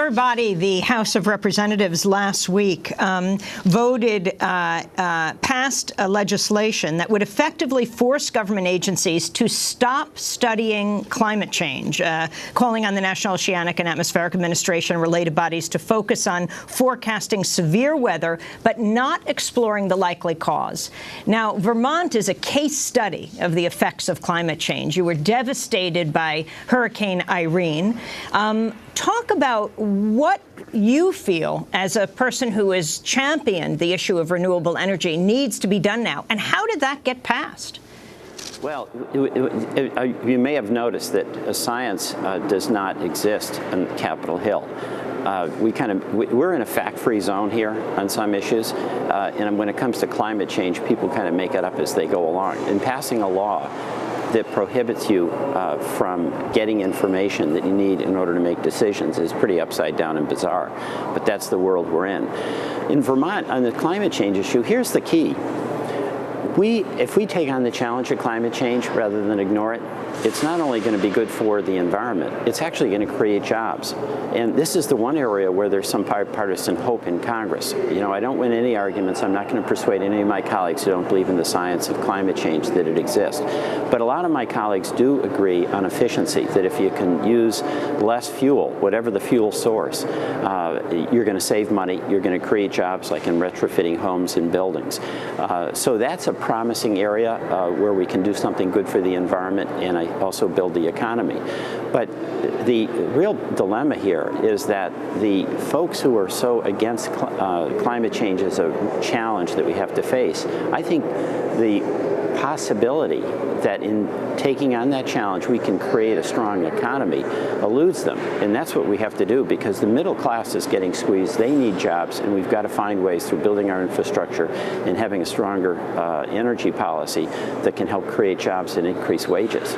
your body, the House of Representatives, last week passed a legislation that would effectively force government agencies to stop studying climate change, calling on the National Oceanic and Atmospheric Administration and related bodies to focus on forecasting severe weather, but not exploring the likely cause. Now, Vermont is a case study of the effects of climate change. You were devastated by Hurricane Irene. Talk about what you feel, as a person who has championed the issue of renewable energy, needs to be done now, and how did that get passed? Well, you may have noticed that science does not exist on Capitol Hill. We're in a fact-free zone here on some issues, and when it comes to climate change, people kind of make it up as they go along. And passing a law that prohibits you from getting information that you need in order to make decisions is pretty upside down and bizarre. But that's the world we're in. In Vermont, on the climate change issue, here's the key. If we take on the challenge of climate change rather than ignore it, it's not only going to be good for the environment, it's actually going to create jobs. And this is the one area where there's some bipartisan hope in Congress. You know, I don't win any arguments. I'm not going to persuade any of my colleagues who don't believe in the science of climate change that it exists. But a lot of my colleagues do agree on efficiency, that if you can use less fuel, whatever the fuel source, you're going to save money, you're going to create jobs like in retrofitting homes and buildings. So that's a promising area where we can do something good for the environment and also build the economy. But the real dilemma here is that the folks who are so against climate change as a challenge that we have to face, I think the possibility that in taking on that challenge we can create a strong economy eludes them. And that's what we have to do, because the middle class is getting squeezed. They need jobs, and we've got to find ways through building our infrastructure and having a stronger energy policy that can help create jobs and increase wages.